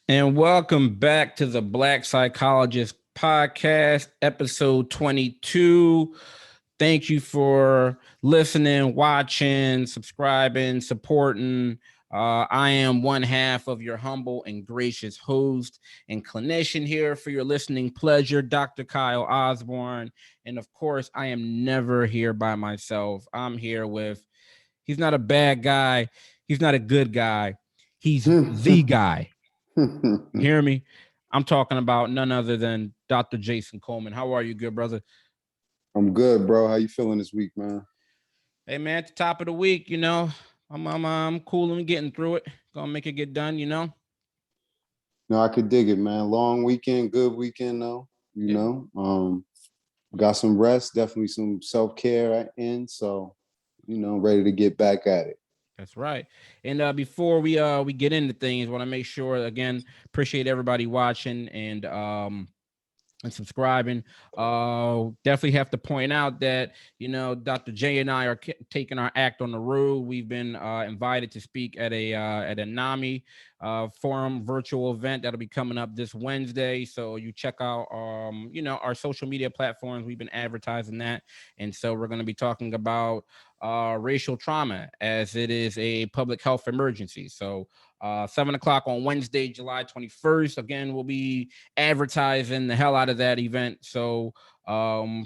And welcome back to the Black Psychologist Podcast, episode 22. Thank you for listening, watching, subscribing, supporting. I am one half of your humble and gracious host and clinician here for your listening pleasure, Dr. Kyle Osborne. And of course, I am never here by myself. I'm here with, he's not a bad guy, he's not a good guy, he's the guy. Hear me? I'm talking about none other than Dr. Jason Coleman. How are you, good brother? I'm good, bro. How you feeling this week, man? Hey, man, at the top of the week, I'm cool and getting through it. Gonna make it get done. No, I could dig it, man. Long weekend, good weekend though. Yeah, Got some rest, definitely some self-care in. So, ready to get back at it. that's right. And before we get into things, want to make sure again appreciate everybody watching and subscribing. Definitely have to point out that Dr. J and I are taking our act on the road. We've been invited to speak at a NAMI forum virtual event that'll be coming up this Wednesday. So you check out our social media platforms. We've been advertising that, and so we're going to be talking about racial trauma as it is a public health emergency. So 7 o'clock on Wednesday, July 21st. Again, we'll be advertising the hell out of that event. So come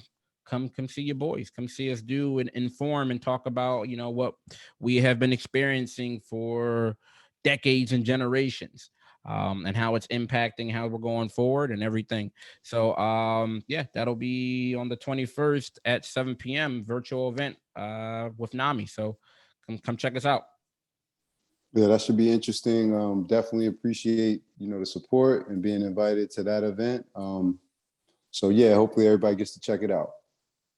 see your boys. Come see us do and inform and talk about what we have been experiencing for decades and generations. And how it's impacting how we're going forward and everything. So yeah, that'll be on the 21st at 7 p.m. virtual event with NAMI. So come check us out. Yeah, that should be interesting. Definitely appreciate, the support and being invited to that event. So yeah, hopefully everybody gets to check it out.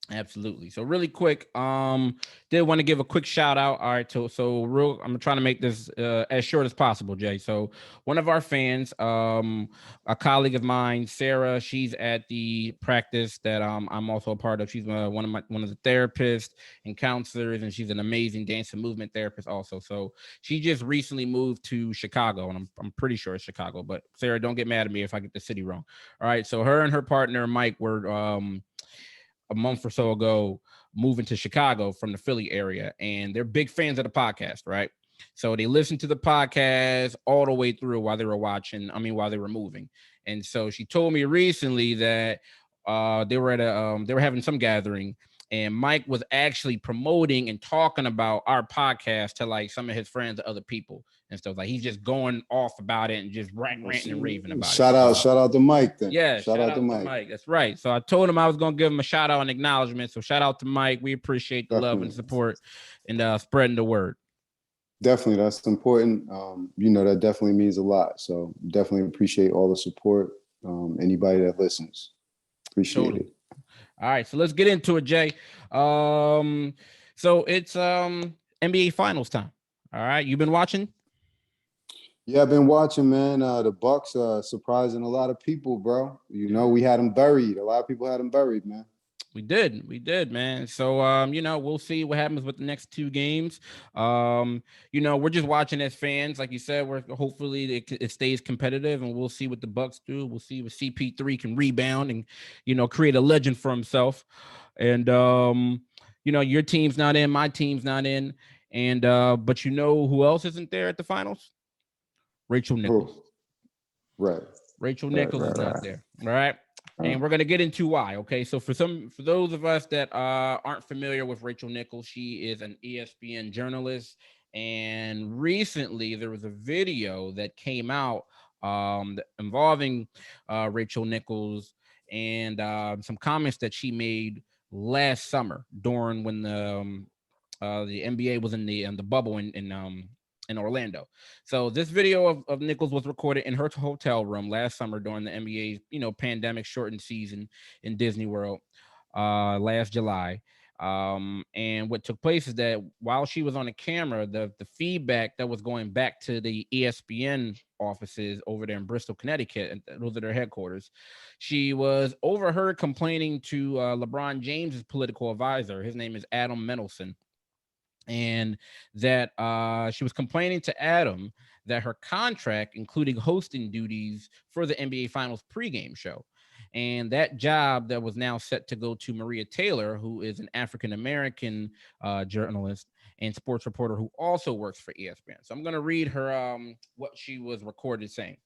Absolutely. So really quick, did want to give a quick shout out. All right, I'm trying to make this as short as possible, Jay. So one of our fans, a colleague of mine, Sarah, she's at the practice that I'm also a part of. She's one of the therapists and counselors, and she's an amazing dance and movement therapist also. So she just recently moved to Chicago, and I'm pretty sure it's Chicago. But Sarah, don't get mad at me if I get the city wrong. All right, so her and her partner Mike were a month or so ago moving to Chicago from the Philly area, and they're big fans of the podcast, right? So they listened to the podcast all the way through while they were while they were moving. And so she told me recently that they were having some gathering, and Mike was actually promoting and talking about our podcast to like some of his friends and other people and stuff. Like he's just going off about it and just ranting and raving about it. Shout out to Mike then. Yeah, Shout out to Mike. Mike. That's right. So I told him I was gonna give him a shout out and acknowledgement. So shout out to Mike. We appreciate the love and support and spreading the word. Definitely, that's important. That definitely means a lot. So definitely appreciate all the support. Anybody that listens, appreciate it. All right, so let's get into it, Jay. So it's NBA Finals time. All right, you've been watching? Yeah, I've been watching, man. The Bucks surprising a lot of people, bro. We had them buried. A lot of people had them buried, man. We did, man. So we'll see what happens with the next two games. We're just watching as fans, like you said. We're hopefully it stays competitive, and we'll see what the Bucks do. We'll see if CP3 can rebound and create a legend for himself. And your team's not in, my team's not in, and but who else isn't there at the finals? Rachel Nichols. Right. Rachel Nichols is not there. All right. And we're gonna get into why. Okay, so for those of us that aren't familiar with Rachel Nichols, she is an ESPN journalist, and recently there was a video that came out involving Rachel Nichols and some comments that she made last summer during when the NBA was in the bubble in Orlando. So this video of Nichols was recorded in her hotel room last summer during the NBA's, pandemic shortened season in Disney World last July. And what took place is that while she was on the camera, the feedback that was going back to the ESPN offices over there in Bristol, Connecticut, and those are their headquarters, she was overheard complaining to LeBron James's political advisor. His name is Adam Mendelson. and that she was complaining to Adam that her contract, including hosting duties for the NBA Finals pregame show, and that job that was now set to go to Maria Taylor, who is an African American journalist and sports reporter who also works for ESPN. So I'm going to read her what she was recorded saying.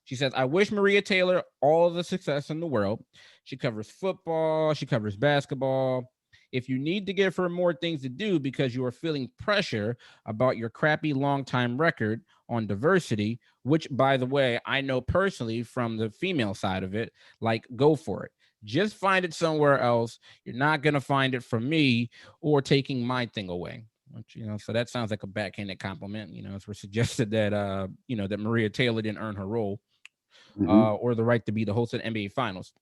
She says, I wish Maria Taylor all the success in the world. She covers football, she covers basketball. If you need to give her more things to do because you are feeling pressure about your crappy long-time record on diversity, which, by the way, I know personally from the female side of it, like, go for it. Just find it somewhere else. You're not going to find it from me or taking my thing away. Which, so that sounds like a backhanded compliment. As we're suggested that that Maria Taylor didn't earn her role or the right to be the host of the NBA Finals.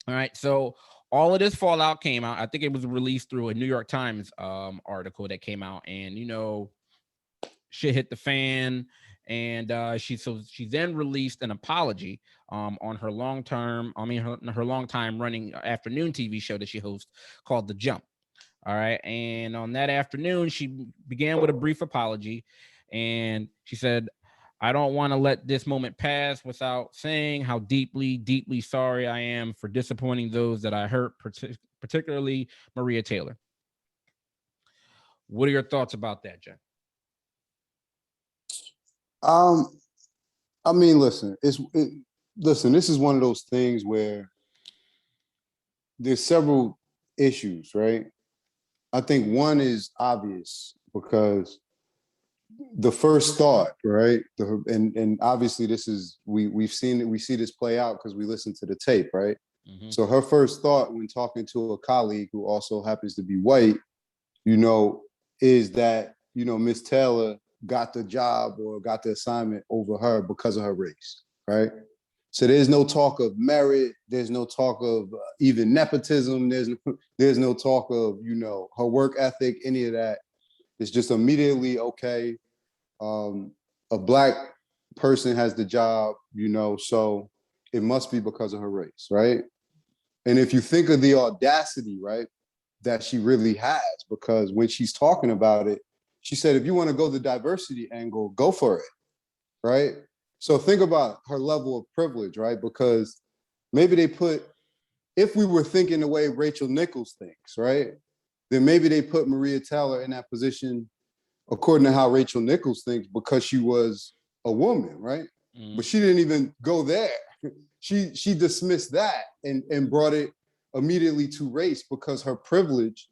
All right, so all of this fallout came out. I think it was released through a New York Times article that came out, and shit hit the fan. And she then released an apology on her her long time running afternoon TV show that she hosts called The Jump. All right. And on that afternoon, she began with a brief apology. And she said, I don't want to let this moment pass without saying how deeply, deeply sorry I am for disappointing those that I hurt, particularly Maria Taylor. What are your thoughts about that, Jen? I mean, listen, this is one of those things where there's several issues, right? I think one is obvious because the first thought, right? And obviously this is, we see this play out because we listen to the tape, right? Mm-hmm. So her first thought when talking to a colleague who also happens to be white, is that, Miss Taylor got the job or got the assignment over her because of her race, right? So there's no talk of merit. There's no talk of even nepotism. There's no talk of, her work ethic, any of that. It's just immediately, okay, a Black person has the job, so it must be because of her race, right? And if you think of the audacity, right, that she really has, because when she's talking about it, she said, if you want to go the diversity angle, go for it, right? So think about her level of privilege, right? Because maybe if we were thinking the way Rachel Nichols thinks, right, then maybe they put Maria Taylor in that position according to how Rachel Nichols thinks because she was a woman, right? Mm. But she didn't even go there. She dismissed that and brought it immediately to race because her privilege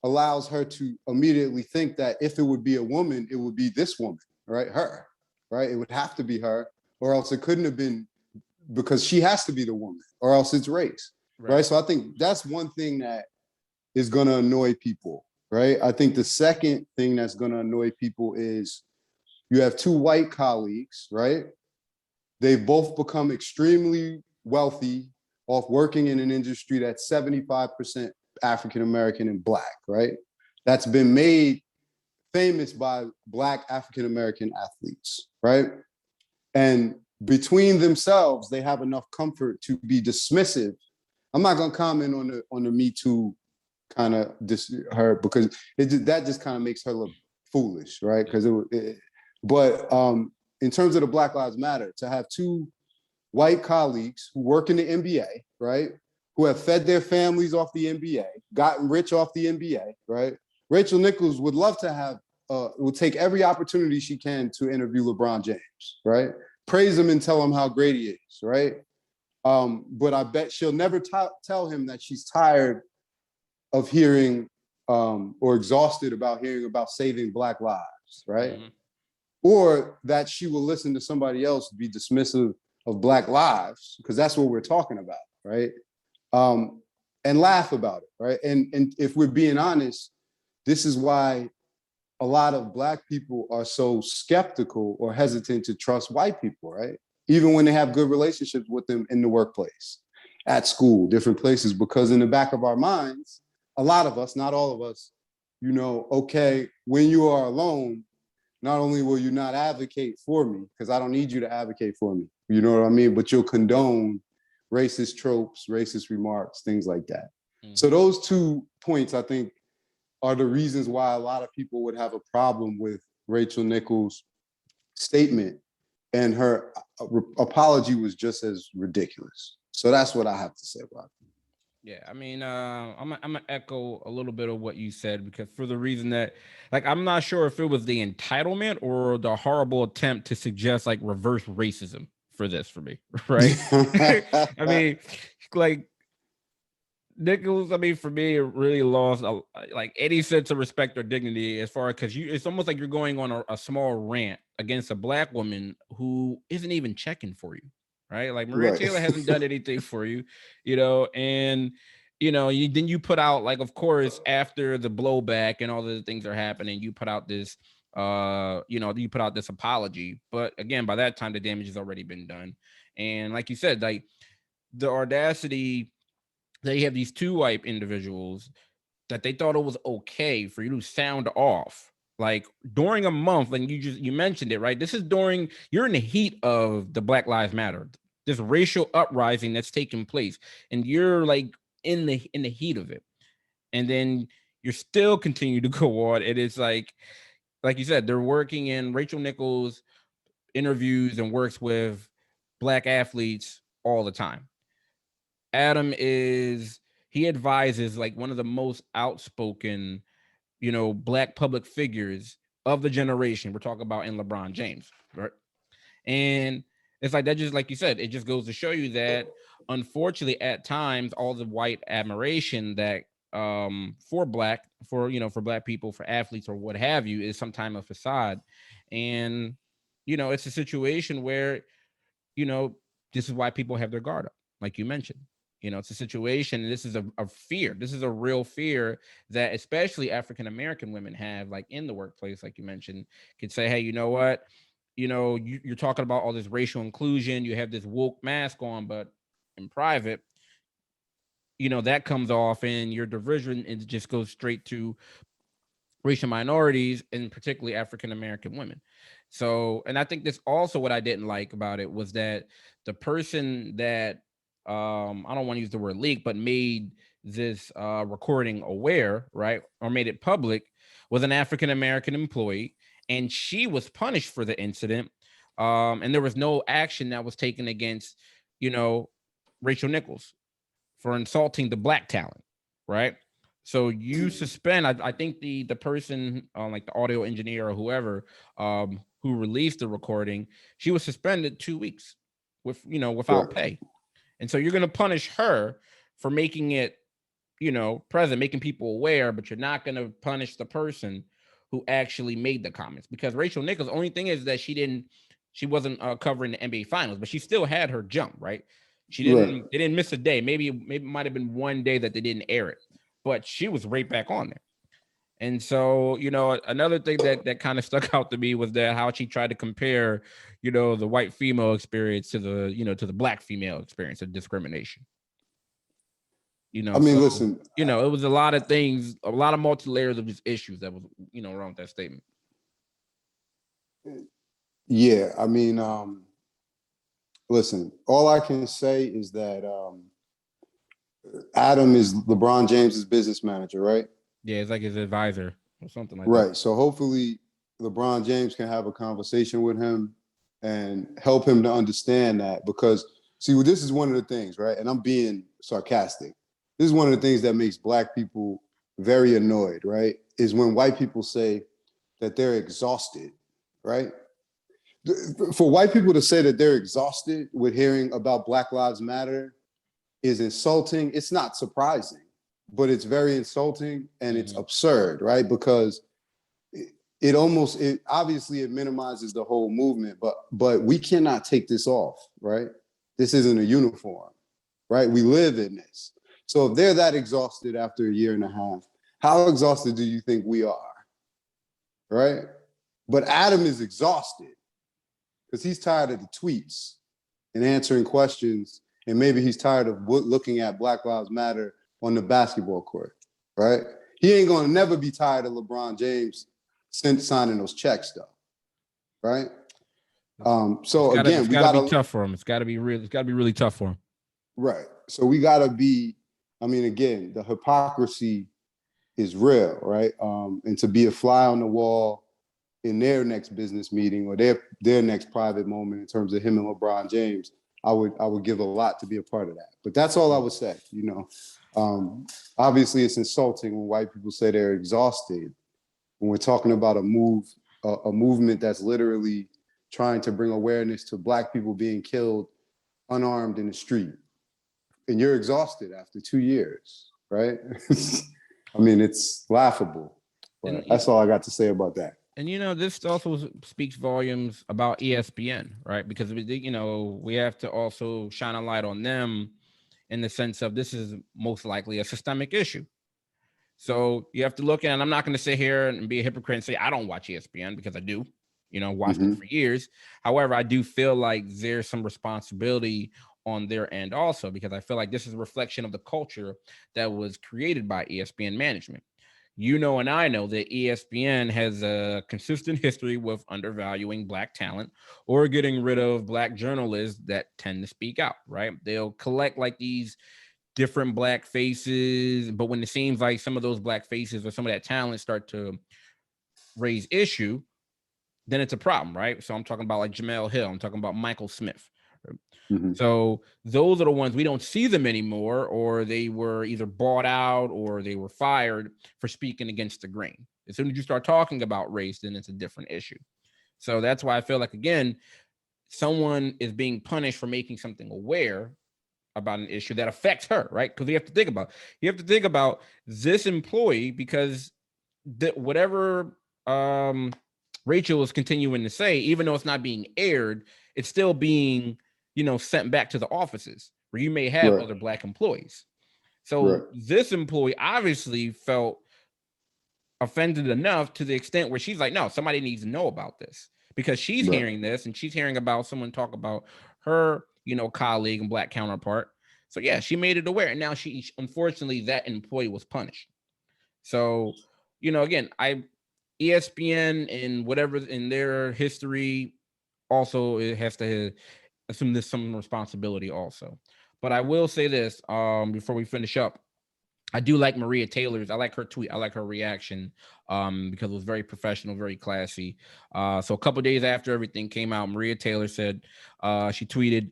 allows her to immediately think that if it would be a woman, it would be this woman, right? Her. Right? It would have to be her, or else it couldn't have been, because she has to be the woman, or else it's race, right? So I think that's one thing that is going to annoy people, right? I think the second thing that's going to annoy people is you have two white colleagues, right? They've both become extremely wealthy off working in an industry that's 75% African-American and Black, right? That's been made famous by Black African-American athletes, right? And between themselves, they have enough comfort to be dismissive. I'm not going to comment on the Me Too kind of her, because that just kind of makes her look foolish, right? But in terms of the Black Lives Matter, to have two white colleagues who work in the NBA, right, who have fed their families off the NBA, gotten rich off the NBA, right? Rachel Nichols would love to have, will take every opportunity she can to interview LeBron James, right? Praise him and tell him how great he is, right? But I bet she'll never tell him that she's tired of hearing or exhausted about hearing about saving Black lives, right? Mm-hmm. Or that she will listen to somebody else be dismissive of Black lives, because that's what we're talking about, right? And laugh about it, right? And if we're being honest, this is why a lot of Black people are so skeptical or hesitant to trust white people, right? Even when they have good relationships with them in the workplace, at school, different places, because in the back of our minds, a lot of us, not all of us, okay, when you are alone, not only will you not advocate for me, because I don't need you to advocate for me, you know what I mean? But you'll condone racist tropes, racist remarks, things like that. Mm-hmm. So those 2 points, I think, are the reasons why a lot of people would have a problem with Rachel Nichols' statement, and her apology was just as ridiculous. So that's what I have to say about it. Yeah, I mean, I'm gonna echo a little bit of what you said, because for the reason that, like, I'm not sure if it was the entitlement or the horrible attempt to suggest like reverse racism for this for me, right? I mean, like Nichols, I mean, for me, it really lost like any sense of respect or dignity, as far as, because it's almost like you're going on a small rant against a black woman who isn't even checking for you, right? Like Maria Right. Taylor hasn't done anything for you, and then you put out, like, of course, after the blowback and all the things are happening, you put out this you put out this apology, but again, by that time the damage has already been done. And like you said, like, the audacity that you have these two white individuals that they thought it was okay for you to sound off, like, during a month, and you mentioned it, right? This is during, you're in the heat of the Black Lives Matter, this racial uprising that's taking place, and you're like in the heat of it, and then you're still continue to go on. And it's like you said, they're working in Rachel Nichols interviews and works with black athletes all the time. Adam he advises like one of the most outspoken, black public figures of the generation. We're talking about in LeBron James, right? And it's like that, just like you said, it just goes to show you that, unfortunately, at times, all the white admiration that for black people, for athletes or what have you, is sometimes a facade. And it's a situation where, you know, this is why people have their guard up, like you mentioned. It's a situation, and this is a fear. This is a real fear that especially African American women have, like in the workplace, like you mentioned, could say, hey, you know what? You're talking about all this racial inclusion. You have this woke mask on, but in private, that comes off, and your diversion, it just goes straight to racial minorities, and particularly African American women. So, and I think this also, what I didn't like about it was that the person that I don't want to use the word leak, but made this recording aware, right, or made it public, was an African American employee, and she was punished for the incident. And there was no action that was taken against, Rachel Nichols for insulting the black talent, right? So you suspend. I think the person, like the audio engineer or whoever, who released the recording, she was suspended 2 weeks without Correct. pay. And so you're going to punish her for making it, present, making people aware, but you're not going to punish the person who actually made the comments, because Rachel Nichols, the only thing is that she wasn't covering the NBA finals, but she still had her jump, right? Right. They didn't miss a day. Maybe it might have been one day that they didn't air it, but she was right back on there. And so, another thing that kind of stuck out to me was that how she tried to compare, the white female experience to the black female experience of discrimination. I mean, So, listen. it was a lot of things, a lot of multi layers of just issues that was, wrong with that statement. Yeah, I mean, listen. All I can say is that Adam is LeBron James's business manager, right? Yeah, it's like his advisor or something like that. Right. So hopefully, LeBron James can have a conversation with him and help him to understand that, because see, well, this is one of the things, right? And I'm being sarcastic. This is one of the things that makes black people very annoyed, right? Is when white people say that they're exhausted, right? For white people to say that they're exhausted with hearing about Black Lives Matter is insulting. It's not surprising, but it's very insulting, and it's absurd, right? Because it obviously it minimizes the whole movement, but we cannot take this off, right? This isn't a uniform, right? We live in this. So if they're that exhausted after a year and a half, how exhausted do you think we are, right? But Adam is exhausted because he's tired of the tweets and answering questions, and maybe he's tired of looking at Black Lives Matter on the basketball court, right? He ain't gonna never be tired of LeBron James since signing those checks, though, right? So again, it's gotta be tough for him. It's gotta be really tough for him. Right. So we gotta be. I mean, again, the hypocrisy is real, right? And to be a fly on the wall in their next business meeting or their next private moment in terms of him and LeBron James, I would give a lot to be a part of that. But that's all I would say. Obviously, it's insulting when white people say they're exhausted when we're talking about a movement that's literally trying to bring awareness to Black people being killed unarmed in the street, and you're exhausted after 2 years, right? I mean, it's laughable. But that's all I got to say about that. And this also speaks volumes about ESPN, right? Because we have to also shine a light on them in the sense of this is most likely a systemic issue. So you have to look at, and I'm not going to sit here and be a hypocrite and say I don't watch ESPN, because I do, watched it for years. However, I do feel like there's some responsibility on their end also, because I feel like this is a reflection of the culture that was created by ESPN management. And I know that ESPN has a consistent history with undervaluing Black talent or getting rid of Black journalists that tend to speak out, right? They'll collect like these different Black faces, but when it seems like some of those Black faces or some of that talent start to raise issue, then it's a problem, right? So I'm talking about like Jamel Hill, I'm talking about Michael Smith. So those are the ones we don't see them anymore, or they were either bought out or they were fired for speaking against the grain. As soon as you start talking about race, then it's a different issue. So that's why I feel like, again, someone is being punished for making something aware about an issue that affects her, right? Because you have to think about this employee, because whatever Rachel is continuing to say, even though it's not being aired, it's still being sent back to the offices where you may have other Black employees. So this employee obviously felt offended enough to the extent where she's like, no, somebody needs to know about this, because she's hearing this and she's hearing about someone talk about her, colleague and Black counterpart. So yeah, she made it aware. And now unfortunately, that employee was punished. So, again, ESPN and whatever in their history also, it has to assume there's some responsibility also. But I will say this before we finish up. I do like Maria Taylor's. I like her tweet. I like her reaction because it was very professional, very classy. So a couple days after everything came out, Maria Taylor said, she tweeted,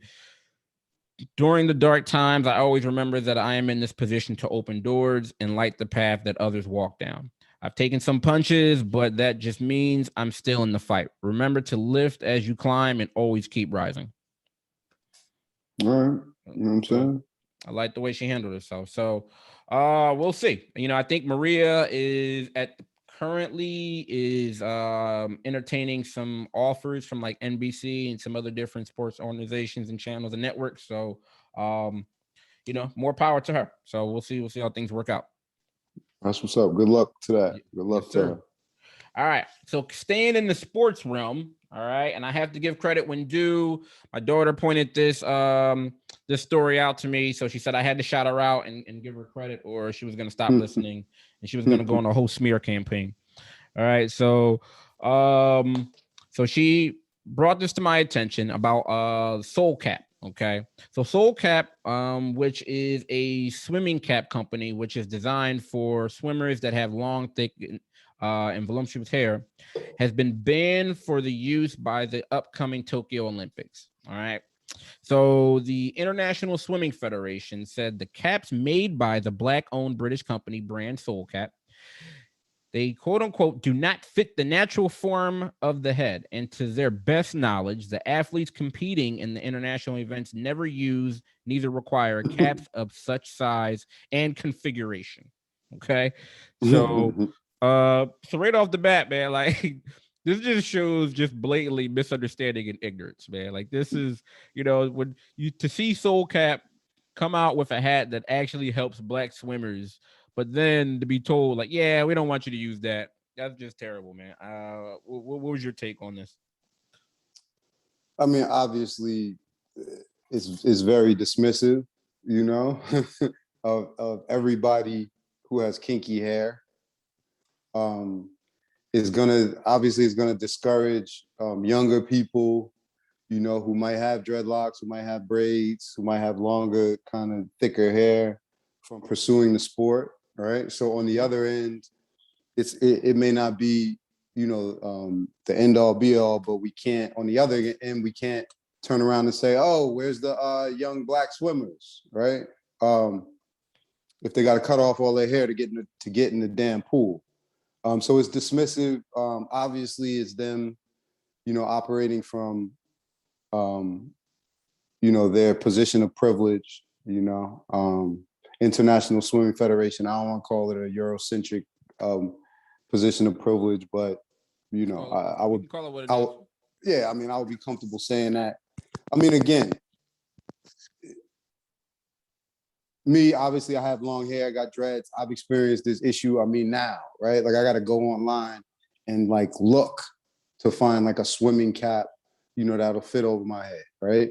"During the dark times, I always remember that I am in this position to open doors and light the path that others walk down. I've taken some punches, but that just means I'm still in the fight. Remember to lift as you climb and always keep rising." All right. You know what I'm saying? I like the way she handled herself. So we'll see. I think Maria is currently entertaining some offers from like NBC and some other different sports organizations and channels and networks. So more power to her. So we'll see how things work out. That's what's up. Good luck to that. Good luck to her. All right. So staying in the sports realm, all right, and I have to give credit when due. My daughter pointed this story out to me. So she said I had to shout her out and give her credit, or she was going to stop listening and she was going to go on a whole smear campaign. All right. So she brought this to my attention about Soul Cap. Okay. So Soul Cap, which is a swimming cap company, which is designed for swimmers that have long, thick, and voluptuous hair, has been banned for the use by the upcoming Tokyo Olympics. All right. So the International Swimming Federation said the caps made by the Black-owned British company brand Soul Cap, they quote unquote do not fit the natural form of the head. And to their best knowledge, the athletes competing in the international events never use, neither require caps of such size and configuration. Okay. So right off the bat, man, like this just shows just blatantly misunderstanding and ignorance, man. Like this is, when to see Soul Cap come out with a hat that actually helps Black swimmers, but then to be told like, yeah, we don't want you to use that. That's just terrible, man. What was your take on this? I mean, obviously, it's very dismissive, of everybody who has kinky hair. It's gonna discourage younger people, who might have dreadlocks, who might have braids, who might have longer, kind of thicker hair from pursuing the sport. right? So on the other end, it may not be, the end all be all, but we can't, on the other end, we can't turn around and say, oh, where's the young Black swimmers, right? If they got to cut off all their hair to get in the damn pool. So it's dismissive. Obviously, it's them, operating from, their position of privilege, International Swimming Federation. I don't want to call it a Eurocentric position of privilege, but, I would call it what it is. Yeah, I mean, I would be comfortable saying that. I mean, again, me, obviously, I have long hair, I got dreads. I've experienced this issue. I mean, now, right? Like, I got to go online and like look to find like a swimming cap, that'll fit over my head, right?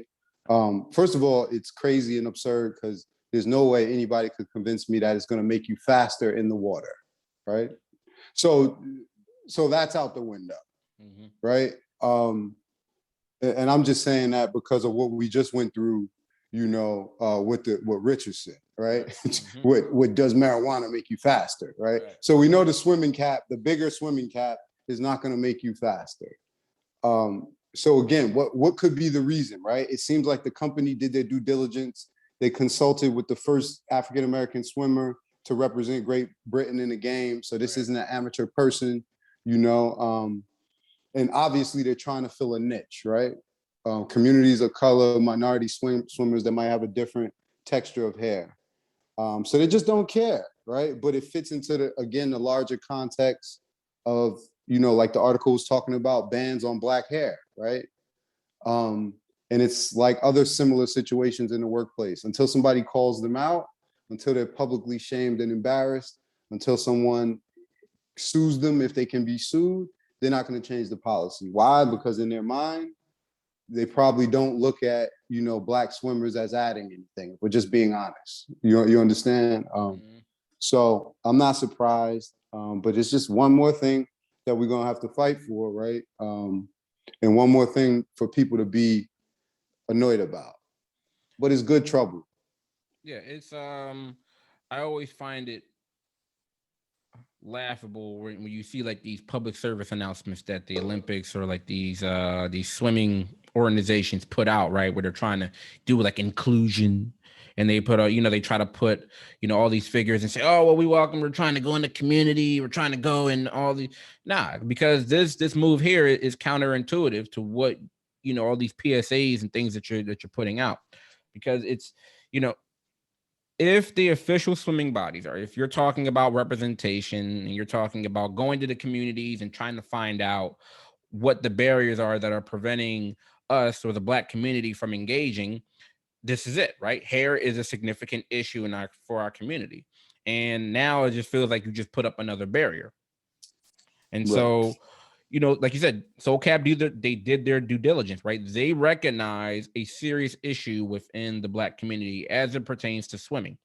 First of all, it's crazy and absurd because there's no way anybody could convince me that it's going to make you faster in the water, right? So that's out the window, right? And I'm just saying that because of what we just went through, with what Richard said, right? What does marijuana make you faster, right? So we know the bigger swimming cap is not going to make you faster. So again, what could be the reason, right? It seems like the company did their due diligence. They consulted with the first African-American swimmer to represent Great Britain in the game. So this isn't an amateur person, and obviously they're trying to fill a niche, right? Communities of color, minority swimmers that might have a different texture of hair. So they just don't care, right? But it fits into the larger context of, like the article was talking about, bans on Black hair, right? And it's like other similar situations in the workplace. Until somebody calls them out, until they're publicly shamed and embarrassed, until someone sues them if they can be sued, they're not going to change the policy. Why? Because in their mind, they probably don't look at, Black swimmers as adding anything, if we're just being honest. You understand? So I'm not surprised, but it's just one more thing that we're going to have to fight for, right? And one more thing for people to be annoyed about. But it's good trouble. Yeah, it's I always find it laughable when you see like these public service announcements that the Olympics or like these swimming organizations put out, right, where they're trying to do like inclusion, and they put they try to put all these figures and say, oh well, we're trying to go in the community, we're trying to go in all the because this move here is counterintuitive to what all these PSAs and things that you're putting out, because it's if the official swimming bodies are, if you're talking about representation and you're talking about going to the communities and trying to find out what the barriers are that are preventing us or the Black community from engaging, this is it, right? Hair is a significant issue for our community. And now it just feels like you just put up another barrier. And so, like you said, SoCap, they did their due diligence, right? They recognize a serious issue within the Black community as it pertains to swimming.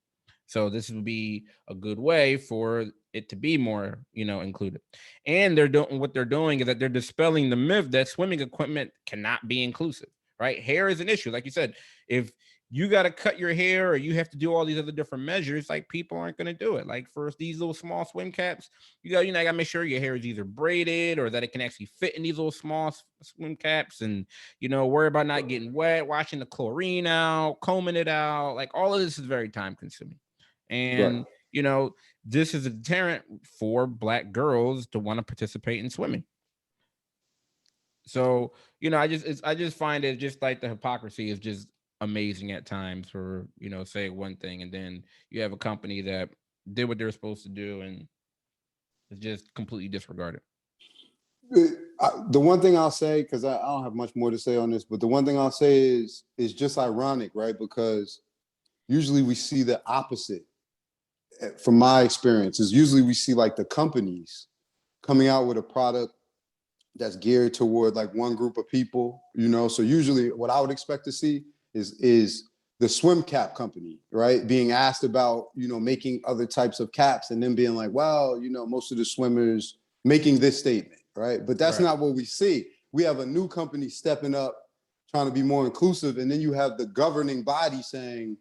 So this would be a good way for it to be more, included. And what they're doing is that they're dispelling the myth that swimming equipment cannot be inclusive, right? Hair is an issue. Like you said, if you got to cut your hair or you have to do all these other different measures, like people aren't going to do it. Like for these little small swim caps, you got to make sure your hair is either braided or that it can actually fit in these little small swim caps, and worry about not getting wet, washing the chlorine out, combing it out. Like all of this is very time consuming. And this is a deterrent for Black girls to want to participate in swimming. So I just find it just like the hypocrisy is just amazing at times for say one thing, and then you have a company that did what they're supposed to do and is just completely disregarded. The one thing I'll say, because I don't have much more to say on this, but the one thing I'll say is just ironic, right? Because usually we see the opposite. From my experience, is usually we see like the companies coming out with a product that's geared toward like one group of people, So usually what I would expect to see is the swim cap company, right, being asked about, making other types of caps, and then being like, well, most of the swimmers making this statement, right? But that's not what we see. We have a new company stepping up, trying to be more inclusive, and then you have the governing body saying,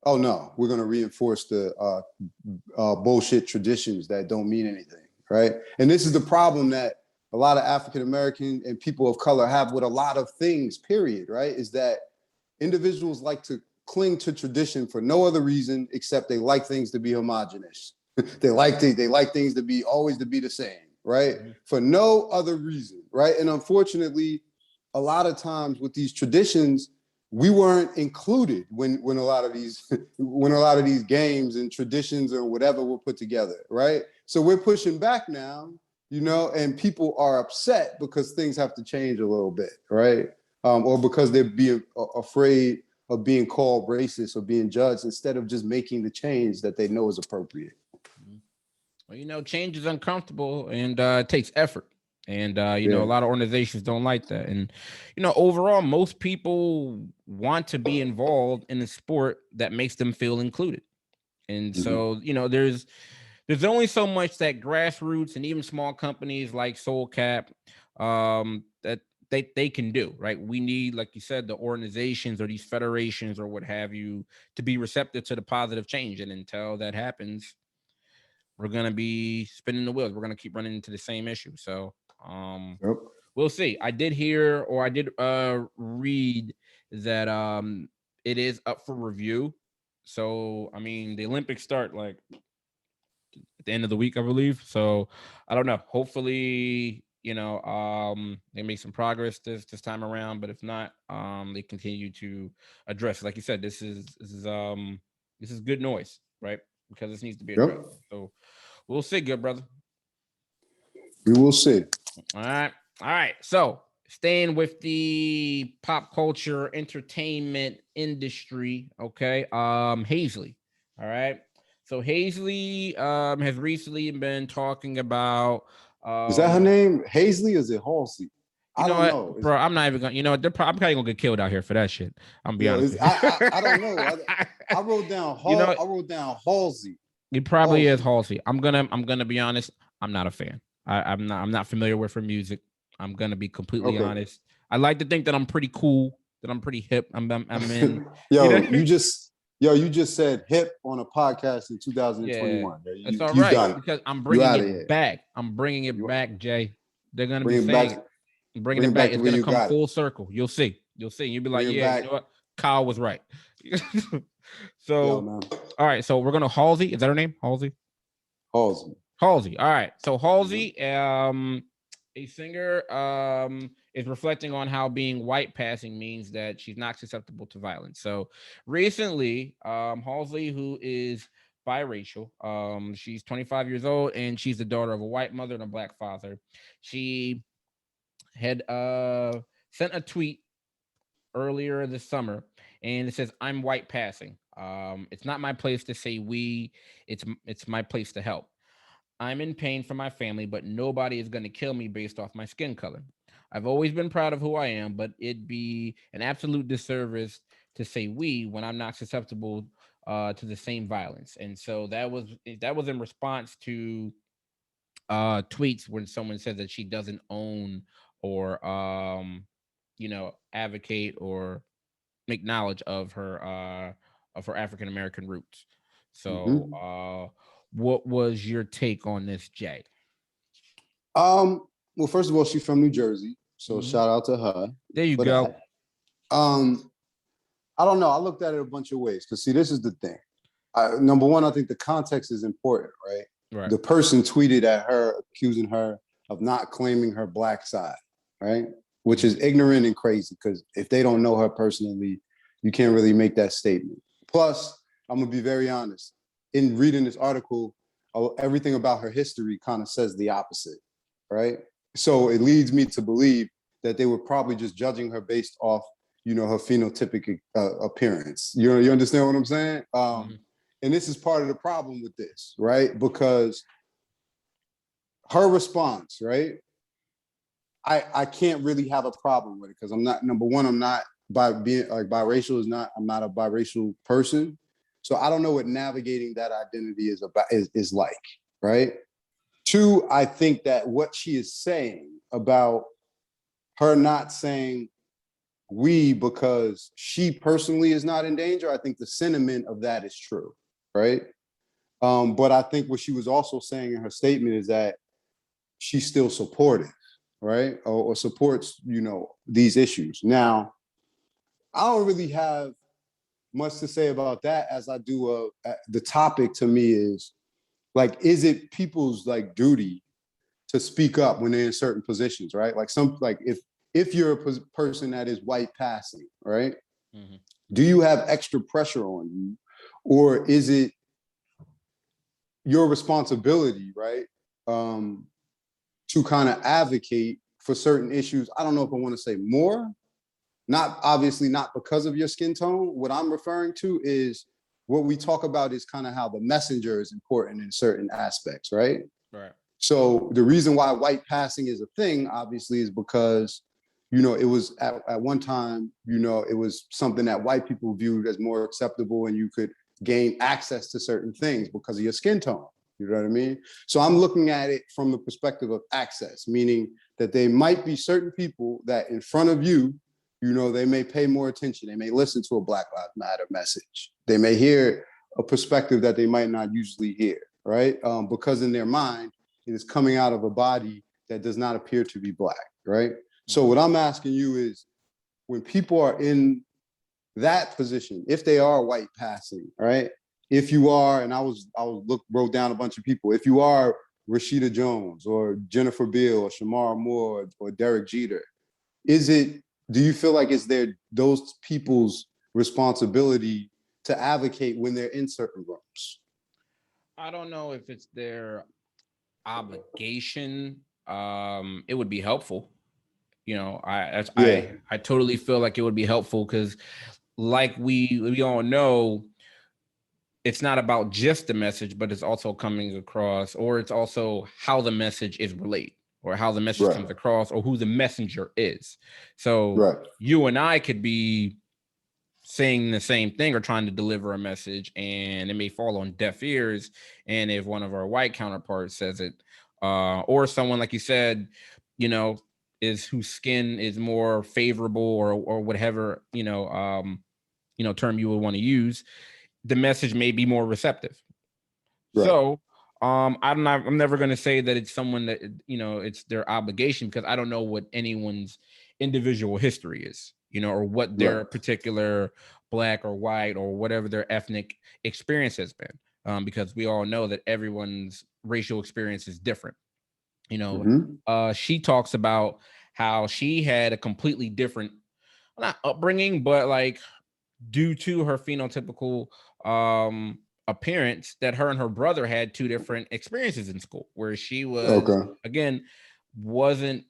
Oh no, we're going to reinforce the bullshit traditions that don't mean anything, right? And this is the problem that a lot of African American and people of color have with a lot of things, period, right? Is that individuals like to cling to tradition for no other reason except they like things to be homogenous. they like things to be always to be the same, right? Mm-hmm. For no other reason, right? And unfortunately, a lot of times with these traditions, we weren't included when a lot of these games and traditions or whatever were put together, right? So we're pushing back now, and people are upset because things have to change a little bit, right? Or because they're being afraid of being called racist or being judged instead of just making the change that they know is appropriate. Well, change is uncomfortable and it takes effort. And, a lot of organizations don't like that. And, overall, most people want to be involved in a sport that makes them feel included. And so, there's only so much that grassroots and even small companies like SoulCap that they can do, right? We need, like you said, the organizations or these federations or what have you to be receptive to the positive change. And until that happens, we're going to be spinning the wheels. We're going to keep running into the same issue. So we'll see. I did hear, or I did read that it is up for review. So, the Olympics start like at the end of the week, I believe. So I don't know. Hopefully, they make some progress this time around. But if not, they continue to address. Like you said, this is good noise, right? Because this needs to be addressed. So we'll see, good brother. We will see. All right. So staying with the pop culture entertainment industry, okay. Halsey. All right. So Halsey has recently been talking about. Is that her name? Halsey or is it Halsey? I don't know, bro. I'm not even gonna. I'm probably gonna get killed out here for that shit. I'm be honest. I don't know. I wrote down. I wrote down Halsey. It probably is Halsey. I'm gonna be honest. I'm not a fan. I'm not familiar with her music. I'm gonna be completely honest. I like to think that I'm pretty cool, that I'm pretty hip. I'm in. You just said hip on a podcast in 2021. Yeah, that's all right done. Because I'm bringing it back. I'm bringing it back, Jay. They're gonna be saying, bringing it back. It's gonna come full circle. You'll see. You'll be like, you know what? Kyle was right. So, all right. So we're gonna Halsey. Is that her name? Halsey. All right. So Halsey, a singer, is reflecting on how being white passing means that she's not susceptible to violence. So recently, Halsey, who is biracial, she's 25 years old and she's the daughter of a white mother and a black father. She had sent a tweet earlier this summer, and it says, "I'm white passing. It's not my place to say we. It's my place to help. I'm in pain for my family, but nobody is going to kill me based off my skin color. I've always been proud of who I am, but it'd be an absolute disservice to say we when I'm not susceptible to the same violence." And so that was in response to tweets when someone said that she doesn't own or advocate or make knowledge of her African American roots. So what was your take on this, Jay? Well, first of all, she's from New Jersey, so shout out to her. There you go. That. I don't know. I looked at it a bunch of ways because see, this is the thing. Number one, I think the context is important, right? The person tweeted at her, accusing her of not claiming her black side, right? Which is ignorant and crazy because if they don't know her personally, you can't really make that statement. Plus, I'm gonna be very honest. In reading this article, everything about her history kind of says the opposite, right? So it leads me to believe that they were probably just judging her based off, her phenotypic appearance. You understand what I'm saying? And this is part of the problem with this, right? Because her response, right? I can't really have a problem with it because I'm not, number one, I'm not biracial I'm not a biracial person. So I don't know what navigating that identity is like, right? Two, I think that what she is saying about her not saying we, because she personally is not in danger, I think the sentiment of that is true, right? But I think what she was also saying in her statement is that she's still supportive, right? Or supports, these issues. Now, I don't really have much to say about that as I do the topic to me is like, is it people's like duty to speak up when they're in certain positions, right? Like if you're a person that is white passing, right? Mm-hmm. Do you have extra pressure on you, or is it your responsibility, right, to kind of advocate for certain issues? I don't know if I want to say more, obviously not because of your skin tone. What I'm referring to is what we talk about is kind of how the messenger is important in certain aspects, right? Right. So the reason why white passing is a thing, obviously, is because, it was at one time, it was something that white people viewed as more acceptable, and you could gain access to certain things because of your skin tone. You know what I mean? So I'm looking at it from the perspective of access, meaning that there might be certain people that in front of you, they may pay more attention. They may listen to a Black Lives Matter message. They may hear a perspective that they might not usually hear, right? Because in their mind, it is coming out of a body that does not appear to be Black, right? So what I'm asking you is, when people are in that position, if they are white passing, right? If you are, and I wrote down a bunch of people. If you are Rashida Jones or Jennifer Beal or Shamar Moore or Derek Jeter, do you feel like it's those people's responsibility to advocate when they're in certain rooms? I don't know if it's their obligation. It would be helpful. I totally feel like it would be helpful because, like we all know, it's not about just the message, but it's also coming across, or it's also how the message is relayed, or how the message comes across, or who the messenger is. So you and I could be saying the same thing or trying to deliver a message, and it may fall on deaf ears. And if one of our white counterparts says it, or someone, like you said, is whose skin is more favorable, or whatever, term you would want to use, the message may be more receptive. Right. So I'm never going to say that it's someone that, it's their obligation, because I don't know what anyone's individual history is, or what their particular Black or white or whatever their ethnic experience has been. Because we all know that everyone's racial experience is different. She talks about how she had a completely different, not upbringing, but like, due to her phenotypical appearance, that her and her brother had two different experiences in school, where she was again wasn't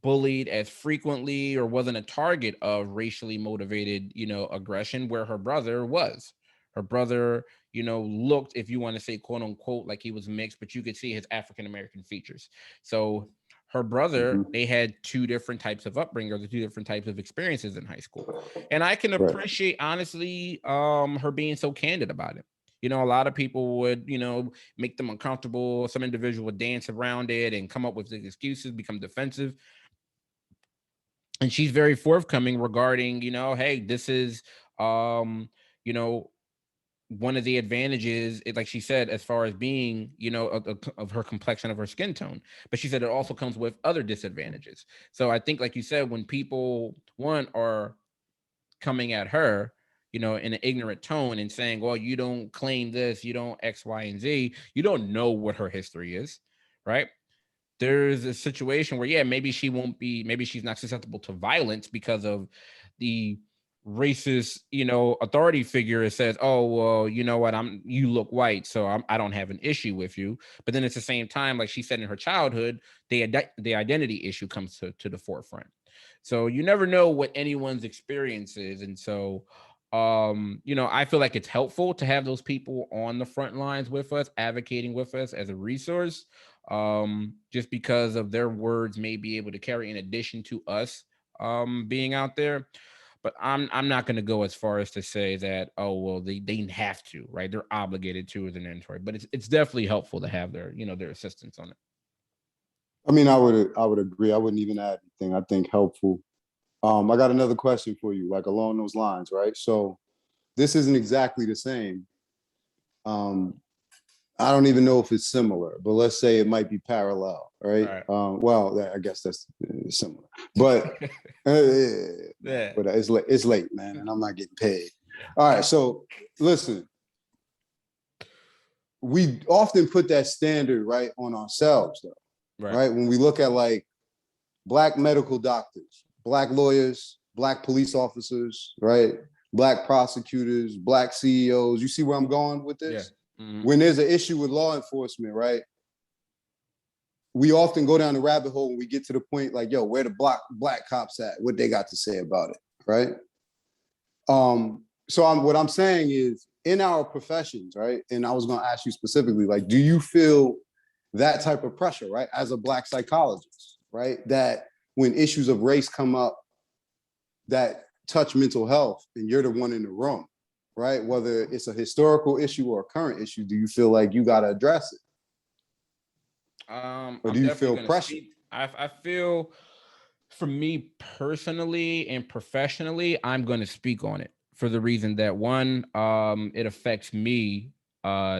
bullied as frequently, or wasn't a target of racially motivated aggression, where her brother was. Her brother looked, if you want to say quote unquote, like he was mixed, but you could see his African American features. So her brother, they had two different types of upbringing, or the two different types of experiences in high school. And I can appreciate, honestly, her being so candid about it. A lot of people would, make them uncomfortable. Some individual would dance around it and come up with excuses, become defensive. And she's very forthcoming regarding, hey, this is, one of the advantages, like she said, as far as being, of her complexion, of her skin tone. But she said it also comes with other disadvantages. So I think, like you said, when people, are coming at her, in an ignorant tone and saying, well, you don't claim this, you don't X, Y, and Z, you don't know what her history is, right? There's a situation where, maybe she's not susceptible to violence because of the racist, authority figure. It says, oh, well, you know what, you look white, so I don't have an issue with you. But then at the same time, like she said, in her childhood, the identity issue comes to the forefront. So you never know what anyone's experience is. And so, I feel like it's helpful to have those people on the front lines with us, advocating with us as a resource, just because of their words may be able to carry, in addition to us being out there. But I'm not going to go as far as to say that, oh, well, they have to, right? They're obligated to as an inventory. But it's definitely helpful to have their assistance on it. I mean, I would agree. I wouldn't even add anything. I think helpful I got another question for you, like along those lines, right? So this isn't exactly the same. I don't even know if it's similar, but let's say it might be parallel, right? Well, I guess that's similar, but Yeah. but it's late, man, and I'm not getting paid. All right, so listen, we often put that standard right on ourselves, though, right? When we look at like Black medical doctors, Black lawyers, Black police officers, right? Black prosecutors, Black CEOs. You see where I'm going with this? Yeah. Mm-hmm. When there's an issue with law enforcement, right? We often go down the rabbit hole when we get to the point like, yo, where the black cops at? What they got to say about it, right? So what I'm saying is, in our professions, right? And I was going to ask you specifically, like, do you feel that type of pressure, right? As a Black psychologist, right? That when issues of race come up that touch mental health and you're the one in the room, right? Whether it's a historical issue or a current issue, do you feel like you got to address it? Or do you feel pressure? I feel, for me personally and professionally, I'm going to speak on it for the reason that, one, it affects me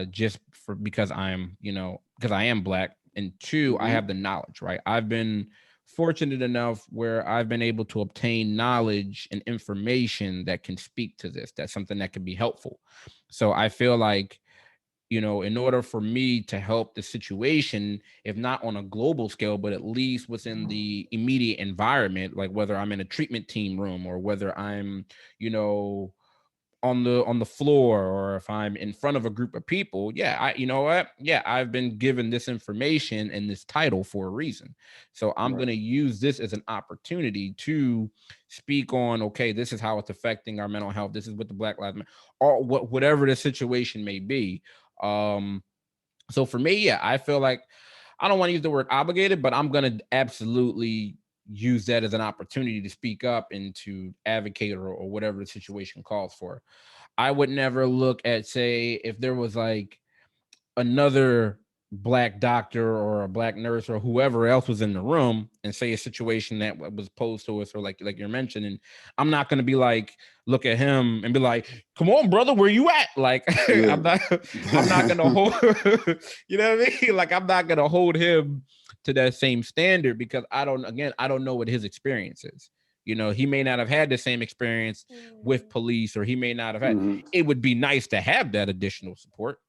just because I'm, because I am Black, and two, I have the knowledge, right? I've been fortunate enough where I've been able to obtain knowledge and information that can speak to this. That's something that can be helpful. So I feel like, in order for me to help the situation, if not on a global scale, but at least within the immediate environment, like whether I'm in a treatment team room or whether I'm, on the floor, or if I'm in front of a group of people, I've been given this information and this title for a reason. So I'm going to use this as an opportunity to speak on, okay, this is how it's affecting our mental health. This is what the Black Lives Matter, or whatever the situation may be. So for me, I feel like, I don't want to use the word obligated, but I'm going to absolutely use that as an opportunity to speak up and to advocate, or whatever the situation calls for. I would never look at, say, if there was like another Black doctor or a Black nurse or whoever else was in the room, and say a situation that was posed to us, or like you're mentioning, I'm not going to be like, look at him and be like, come on, brother, where you at? Like, I'm not going to hold, you know what I mean? Like, I'm not going to hold him to that same standard, because I don't know what his experience is. He may not have had the same experience with police, or he may not have had, it would be nice to have that additional support.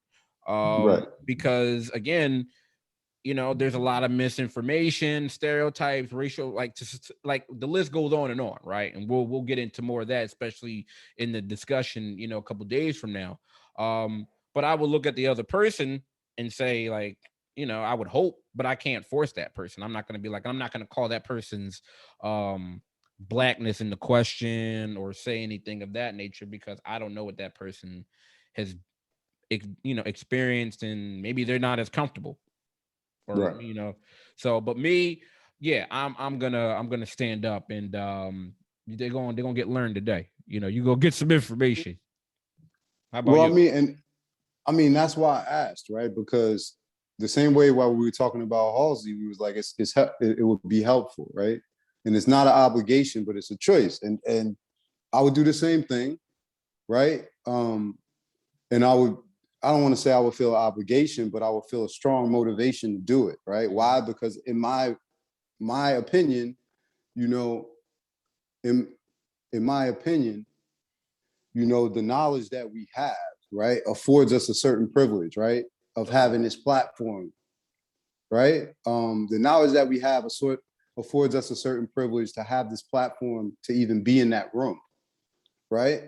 Because again, there's a lot of misinformation, stereotypes, racial, like the list goes on and on, right? And we'll get into more of that, especially in the discussion, a couple of days from now. But I will look at the other person and say, like, I would hope, but I can't force that person. I'm not going to be like, I'm not going to call that person's Blackness into question or say anything of that nature, because I don't know what that person has experienced, and maybe they're not as comfortable, or so. But me, I'm gonna stand up, and they're gonna get learned today. You go get some information. How about you? I mean that's why I asked, right? Because the same way while we were talking about Halsey, we was like, it would be helpful, right? And it's not an obligation, but it's a choice, and I would do the same thing, right? And I don't want to say I would feel an obligation, but I would feel a strong motivation to do it, right? Why? Because in my opinion, in my opinion, the knowledge that we have, right, affords us a certain privilege, right, of having this platform, right? The knowledge that we have affords us a certain privilege to have this platform, to even be in that room, right?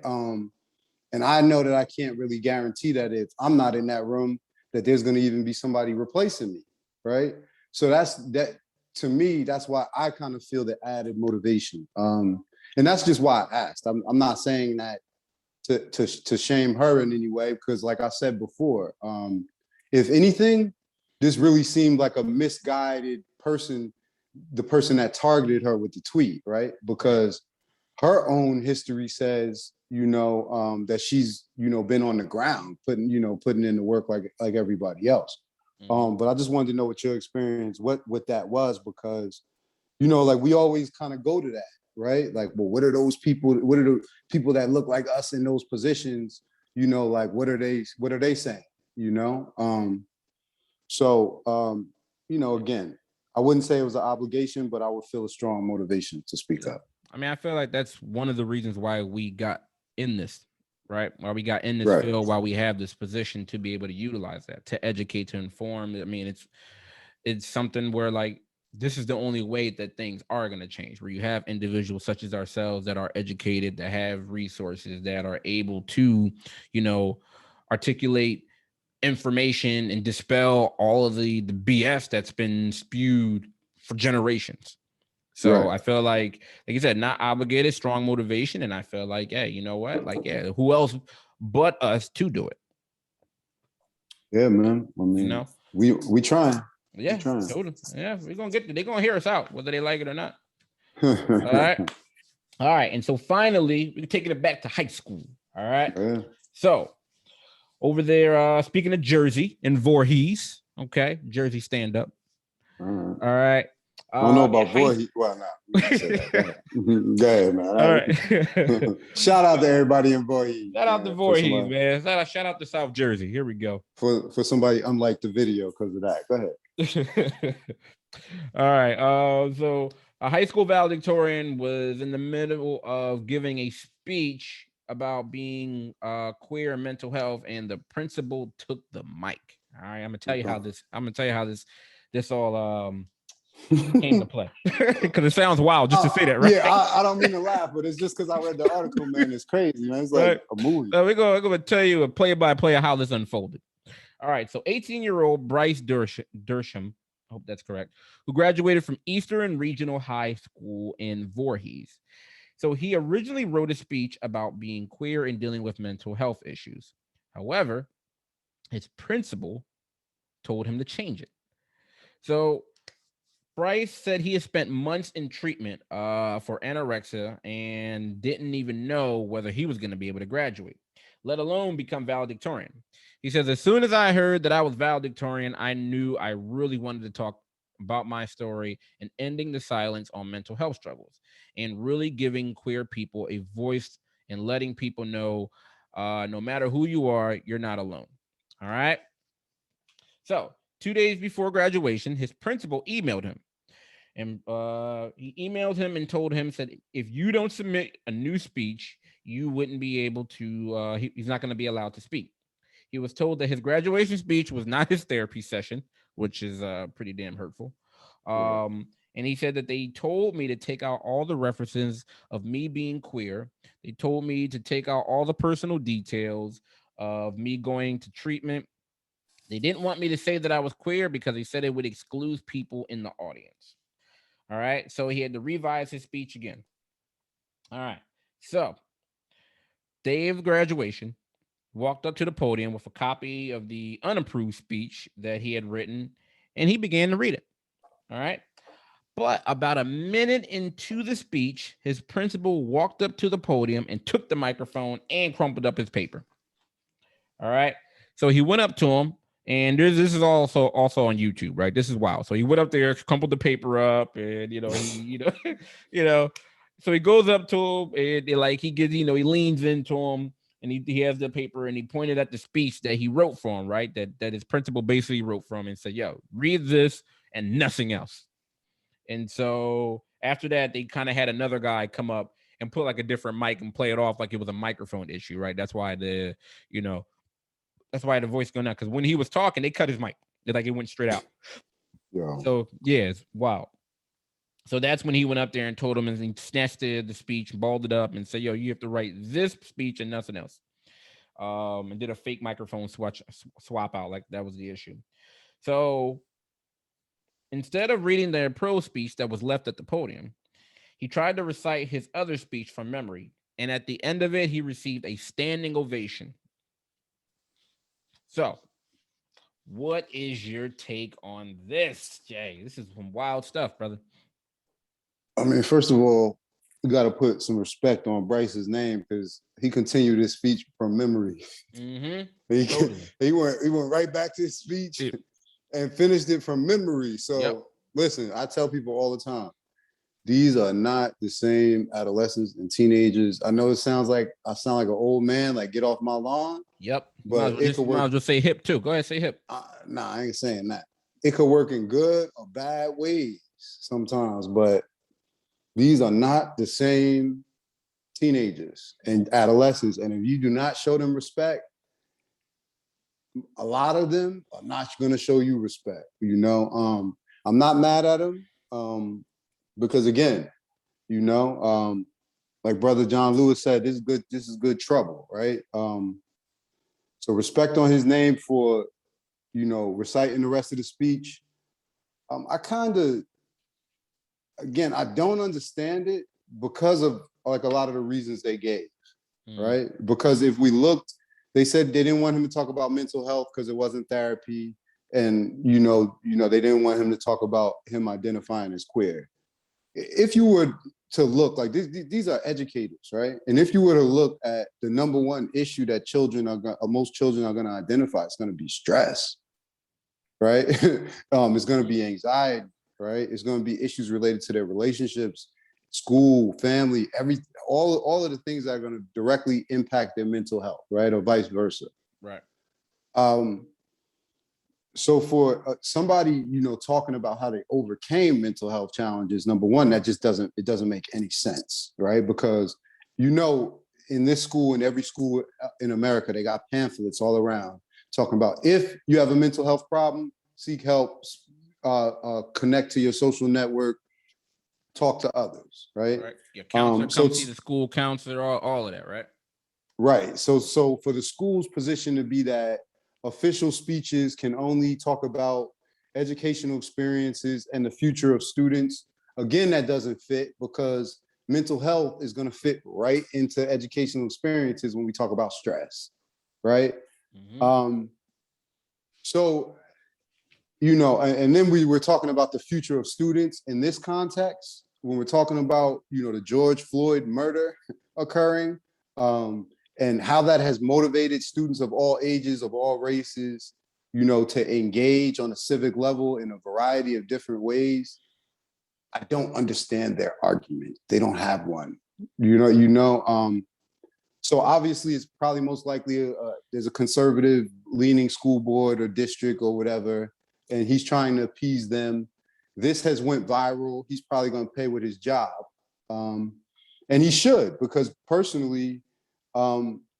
And I know that I can't really guarantee that if I'm not in that room, that there's going to even be somebody replacing me, right? So that to me, that's why I kind of feel the added motivation. And that's just why I asked. I'm not saying that to shame her in any way, because like I said before, if anything, this really seemed like a misguided person, the person that targeted her with the tweet, right? Because her own history says, that she's, been on the ground, putting in the work like everybody else. But I just wanted to know what your experience, what that was, because, like we always kind of go to that, right? Like, well, what are those people? What are the people that look like us in those positions? You know, like what are they saying? You know, you know, again, I wouldn't say it was an obligation, but I would feel a strong motivation to speak up. I mean, I feel like that's one of the reasons why we got in this, right? Why we got in this Right. field, why we have this position to be able to utilize that, to educate, to inform. I mean, it's something where like this is the only way that things are going to change, where you have individuals such as ourselves that are educated, that have resources, that are able to, you know, articulate information and dispel all of the BS that's been spewed for generations. So Right. I feel like you said, not obligated, strong motivation. And I feel like, yeah, you know what? Like, yeah, who else but us to do it? Yeah, man. I You mean, know? we trying. Yeah, We trying. totally. Yeah, we're gonna get they're gonna hear us out, whether they like it or not. All right. All right. And so finally, we're taking it back to high school. All right. Yeah. So over there, speaking of Jersey and Voorhees, okay, Jersey stand up. All right. All right. I don't know about Voorhees. Well, nah. Go ahead, man. All right. Shout out to everybody in Voorhees. Shout out to Voorhees, man. Shout out to South Jersey. Here we go. For somebody unlike the video because of that. Go ahead. All right. So a high school valedictorian was in the middle of giving a speech about being queer and mental health, and the principal took the mic. All right, I'm gonna tell you how this all came to play, because it sounds wild just to say that, right? Yeah, I don't mean to laugh, but it's just because I read the article, man. It's crazy, man. It's like a movie. So we're gonna tell you a play-by-play of how this unfolded. All right, so 18-year-old Bryce Dersham, I hope that's correct, who graduated from Eastern Regional High School in Voorhees. So he originally wrote a speech about being queer and dealing with mental health issues. However, his principal told him to change it. So Bryce said he had spent months in treatment for anorexia and didn't even know whether he was going to be able to graduate, let alone become valedictorian. He says, as soon as I heard that I was valedictorian, I knew I really wanted to talk about my story and ending the silence on mental health struggles and really giving queer people a voice and letting people know no matter who you are, you're not alone. All right. So 2 days before graduation, his principal emailed him. And he emailed him and told him, said, if you don't submit a new speech, you wouldn't be able to, he's not going to be allowed to speak. He was told that his graduation speech was not his therapy session, which is pretty damn hurtful. And he said that they told me to take out all the references of me being queer. They told me to take out all the personal details of me going to treatment. They didn't want me to say that I was queer because they said it would exclude people in the audience. All right. So he had to revise his speech again. All right. So day of graduation, walked up to the podium with a copy of the unapproved speech that he had written, and he began to read it. All right. But about a minute into the speech, his principal walked up to the podium and took the microphone and crumpled up his paper. All right. So he went up to him, and this is also on YouTube, right? This is wild. So he went up there, crumpled the paper up, and so he goes up to him, and he gives, he leans into him, and he has the paper, and he pointed at the speech that he wrote for him, right? That his principal basically wrote for him and said, yo, read this and nothing else. And so after that, they kind of had another guy come up and put like a different mic and play it off like it was a microphone issue, right? That's why the voice going out, because when he was talking, they cut his mic. It went straight out. Yeah. So yeah, it's wild. So that's when he went up there and told him, and he snatched the speech, balled it up, and said, yo, you have to write this speech and nothing else. And did a fake microphone swap out, like that was the issue. So instead of reading the pro speech that was left at the podium, he tried to recite his other speech from memory. And at the end of it, he received a standing ovation. So what is your take on this, Jay? This is some wild stuff, brother. I mean, first of all, we got to put some respect on Bryce's name because he continued his speech from memory. Mm-hmm. He went right back to his speech and finished it from memory. So Listen, I tell people all the time, these are not the same adolescents and teenagers. I know it sounds like I sound like an old man, like get off my lawn. Yep. But it could Might work. as well say hip too. Go ahead, say hip. Nah, I ain't saying that. It could work in good or bad ways sometimes, but these are not the same teenagers and adolescents. And if you do not show them respect, a lot of them are not going to show you respect. I'm not mad at them because again, like Brother John Lewis said, this is good trouble, right? So respect on his name for, reciting the rest of the speech. I don't understand it because of like a lot of the reasons they gave, right? Because if we looked, they said they didn't want him to talk about mental health because it wasn't therapy. And, they didn't want him to talk about him identifying as queer. If you were to look like these are educators, right? And if you were to look at the number one issue that most children are going to identify, it's going to be stress, right? It's going to be anxiety, right? It's going to be issues related to their relationships, school, family, all of the things that are going to directly impact their mental health, right? Or vice versa. Right. So for somebody, talking about how they overcame mental health challenges, number one, that just doesn't make any sense, right? Because, in this school, in every school in America, they got pamphlets all around talking about if you have a mental health problem, seek help, connect to your social network, talk to others, right? Right. Your counselor, come see the school counselor, all of that, right? Right. So for the school's position to be that official speeches can only talk about educational experiences and the future of students, again, that doesn't fit because mental health is going to fit right into educational experiences when we talk about stress, right? Mm-hmm. And then we were talking about the future of students in this context, when we're talking about, the George Floyd murder occurring, and how that has motivated students of all ages, of all races, to engage on a civic level in a variety of different ways. I don't understand their argument. They don't have one, so obviously it's probably most likely there's a conservative leaning school board or district or whatever, and he's trying to appease them. This has went viral. He's probably going to pay with his job. And he should, because personally,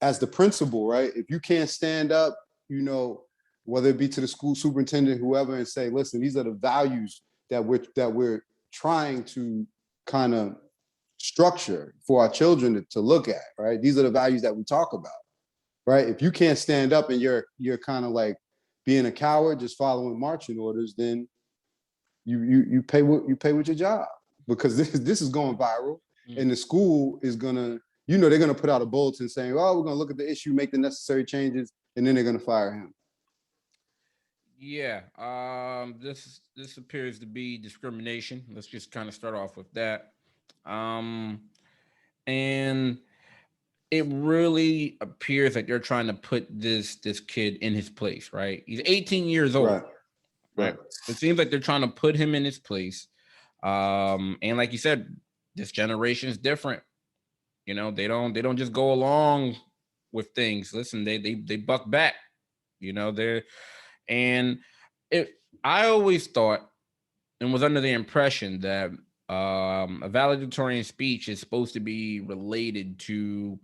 as the principal, right, if you can't stand up, whether it be to the school superintendent, whoever, and say, listen, these are the values that we're trying to kind of structure for our children to look at, right? These are the values that we talk about, right? If you can't stand up and you're kind of like being a coward, just following marching orders, then you pay with your job, because this is going viral, and the school is gonna, they're gonna put out a bulletin saying, "Oh, we're gonna look at the issue, make the necessary changes," and then they're gonna fire him. Yeah. This appears to be discrimination. Let's just kind of start off with that. And it really appears like they're trying to put this kid in his place, right? He's 18 years old. Right. It seems like they're trying to put him in his place. And like you said, this generation is different. They don't just go along with things. Listen, they buck back. I always thought and was under the impression that a valedictorian speech is supposed to be related to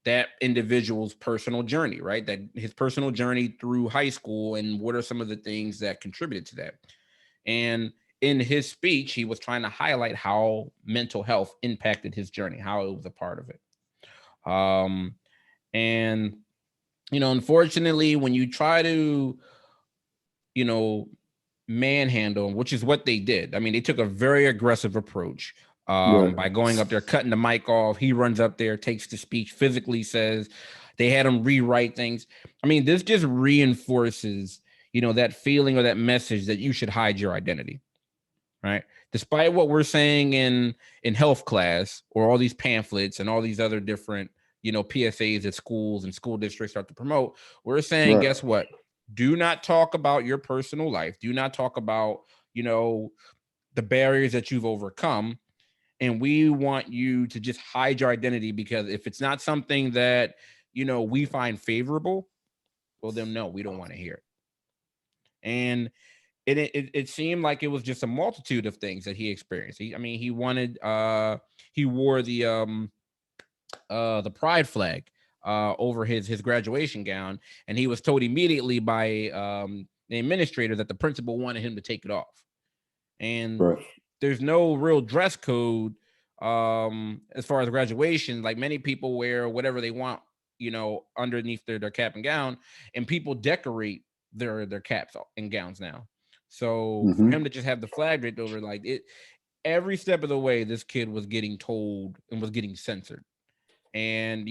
that individual's personal journey, right? That his personal journey through high school, and what are some of the things that contributed to that. And in his speech, he was trying to highlight how mental health impacted his journey, how it was a part of it. And unfortunately, when you try to, manhandle, which is what they did. I mean, they took a very aggressive approach. By going up there, cutting the mic off. He runs up there, takes the speech, physically says they had him rewrite things. I mean, this just reinforces, that feeling or that message that you should hide your identity, right? Despite what we're saying in health class, or all these pamphlets and all these other different, PSAs that schools and school districts start to promote, we're saying, guess what? Do not talk about your personal life. Do not talk about, the barriers that you've overcome. and we want you to just hide your identity, because if it's not something that, we find favorable, well, then no, we don't want to hear it. And it seemed like it was just a multitude of things that he experienced. He wanted, he wore the pride flag over his graduation gown, and he was told immediately by the administrator that the principal wanted him to take it off. And Right. there's no real dress code as far as graduation. Like, many people wear whatever they want, underneath their cap and gown, and people decorate their caps and gowns now. So for him to just have the flag draped over, like, it, every step of the way, this kid was getting told and was getting censored. And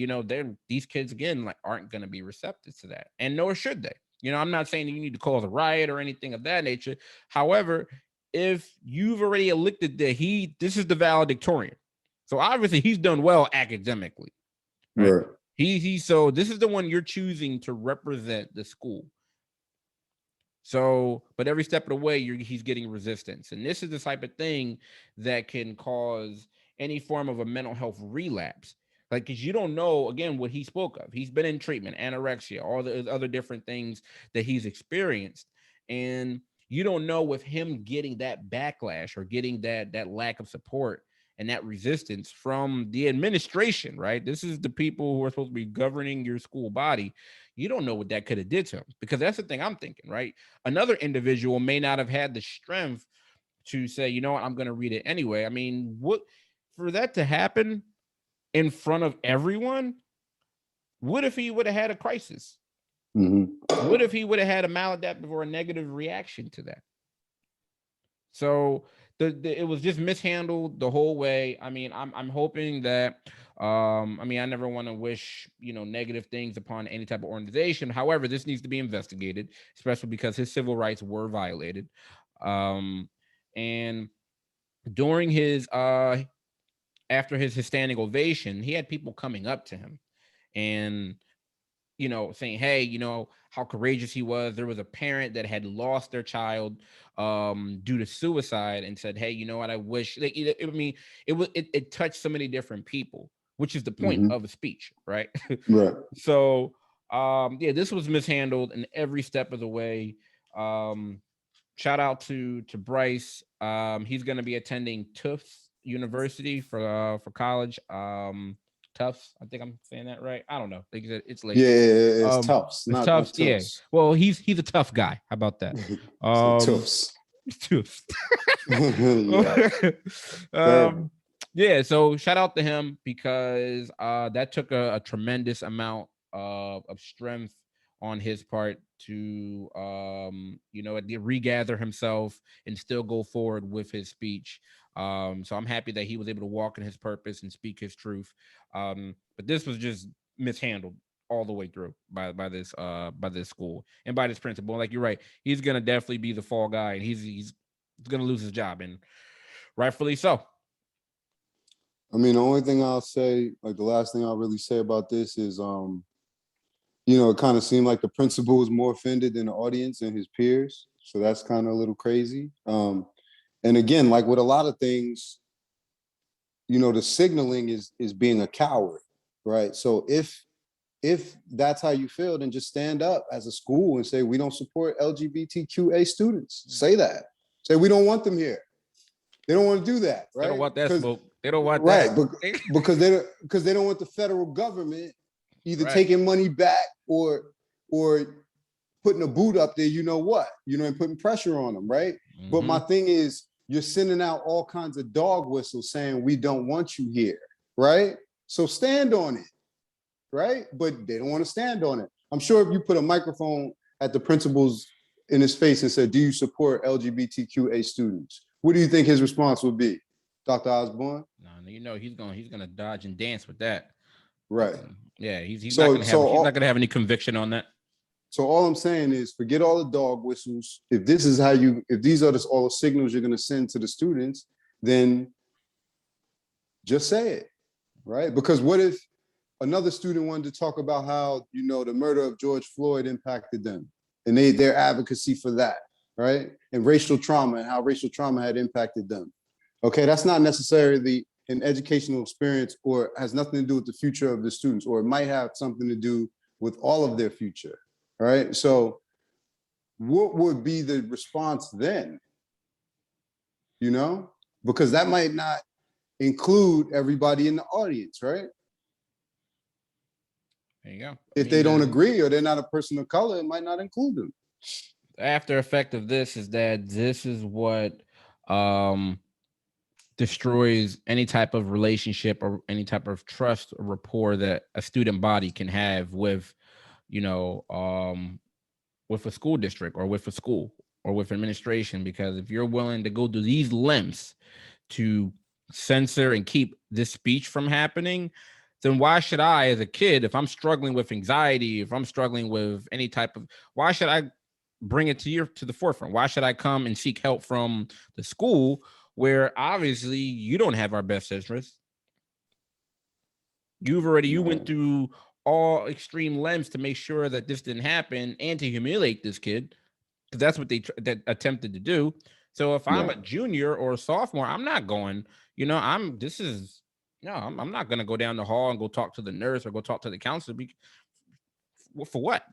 these kids, again, like, aren't going to be receptive to that, and nor should they. I'm not saying you need to cause a riot or anything of that nature. However, if you've already elected that this is the valedictorian, so obviously he's done well academically, right? So this is the one you're choosing to represent the school. So, but every step of the way, he's getting resistance. And this is the type of thing that can cause any form of a mental health relapse. Like, because you don't know, again, what he spoke of. He's been in treatment, anorexia, all the other different things that he's experienced. And you don't know, with him getting that backlash or getting that lack of support and that resistance from the administration, right? This is the people who are supposed to be governing your school body. You don't know what that could have did to him, because that's the thing I'm thinking, right? Another individual may not have had the strength to say, you know what, I'm going to read it anyway. I mean, what, for that to happen in front of everyone, what if he would have had a crisis? What if he would have had a maladaptive or a negative reaction to that? So it was just mishandled the whole way. I mean, I'm hoping that, I never want to wish, negative things upon any type of organization. However, this needs to be investigated, especially because his civil rights were violated. And during his, after his standing ovation, he had people coming up to him and, saying, hey, how courageous he was. There was a parent that had lost their child due to suicide and said, hey, you know what, I wish, like, it touched so many different people, which is the point of a speech, right? Right. So, this was mishandled in every step of the way. Shout out to Bryce. He's going to be attending Tufts University for college. Tufts, I think I'm saying that right. I don't know. It's late. Yeah, it's Tufts. It's not Tufts. Tufts. Yeah. Well, he's a tough guy. How about that? Tufts. Tufts. Yeah. So shout out to him, because that took a tremendous amount of strength on his part to regather himself and still go forward with his speech. So I'm happy that he was able to walk in his purpose and speak his truth. But this was just mishandled all the way through by this school and by this principal. Like, you're right, he's gonna definitely be the fall guy, and he's gonna lose his job, and rightfully so. I mean, the only thing I'll say, like the last thing I'll really say about this is, it kind of seemed like the principal was more offended than the audience and his peers. So that's kind of a little crazy. And again, like with a lot of things, the signaling is being a coward, right? So if that's how you feel, then just stand up as a school and say, we don't support LGBTQA students. Say that. Say, we don't want them here. They don't want to do that, right? They don't want that smoke. They don't want that. Right, because they don't want the federal government either taking money back or putting a boot up there, and putting pressure on them, right? But my thing is, you're sending out all kinds of dog whistles saying, we don't want you here, right? So stand on it, right? But they don't want to stand on it. I'm sure if you put a microphone at the principal's in his face and said, do you support LGBTQA students? What do you think his response would be, Dr. Osborne? No, he's gonna dodge and dance with that. Right. Yeah, he's not gonna have any conviction on that. So all I'm saying is, forget all the dog whistles. If these are all the signals you're gonna send to the students, then just say it, right? Because what if another student wanted to talk about how, the murder of George Floyd impacted them and their advocacy for that, right? And racial trauma and how racial trauma had impacted them. Okay, that's not necessarily an educational experience or has nothing to do with the future of the students, or it might have something to do with all of their future, right? So what would be the response then? You know, because that might not include everybody in the audience, right? There you go. If they don't agree or they're not a person of color, it might not include them. After effect of this is that this is what destroys any type of relationship or any type of trust or rapport that a student body can have with, you know, with a school district or with a school or with administration. Because if you're willing to go to these lengths to censor and keep this speech from happening, then why should I, as a kid, if I'm struggling with anxiety, if I'm struggling with any type of, why should I bring it to the forefront? Why should I come and seek help from the school where obviously you don't have our best interests? You went through all extreme lengths to make sure that this didn't happen and to humiliate this kid, because that's what they attempted to do. So if I'm a junior or a sophomore, I'm not going, you know, I'm not going to go down the hall and go talk to the nurse or go talk to the counselor. For what?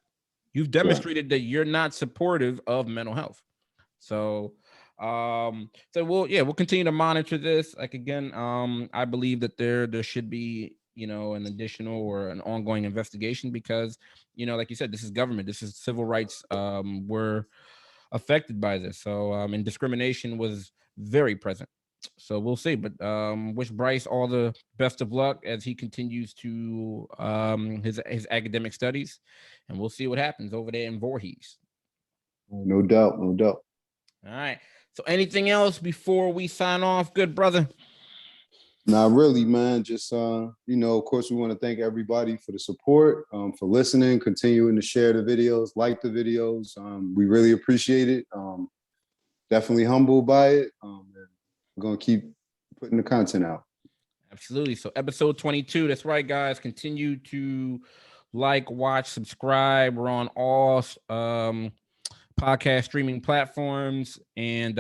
You've demonstrated that you're not supportive of mental health. So, we'll continue to monitor this. Like, again, I believe that there should be, you know, an additional or an ongoing investigation because, you know, like you said, this is government, this is civil rights. We're affected by this. So, and discrimination was very present. So we'll see, but wish Bryce all the best of luck as he continues to his academic studies, and we'll see what happens over there in Voorhees. No doubt. All right. So anything else before we sign off, good brother? Not really, man. Just you know, of course, we want to thank everybody for the support, for listening, continuing to share the videos, like the videos. We really appreciate it. Definitely humbled by it. We're gonna keep putting the content out. Absolutely. So episode 22. That's right, guys. Continue to like, watch, subscribe. We're on all podcast streaming platforms, and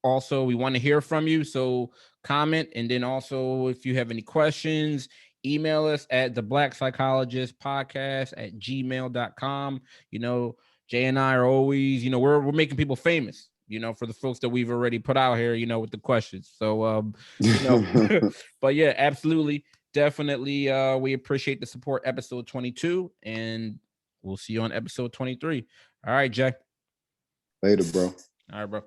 also we want to hear from you. So comment, and then also if you have any questions, email us at the Black Psychologist Podcast at gmail.com. You know, Jay and I are always, you know, we're making people famous, you know, for the folks that we've already put out here, you know, with the questions. So, you know, but yeah, absolutely. Definitely. We appreciate the support. Episode 22, and we'll see you on episode 23. All right, Jay. Later, bro. All right, bro.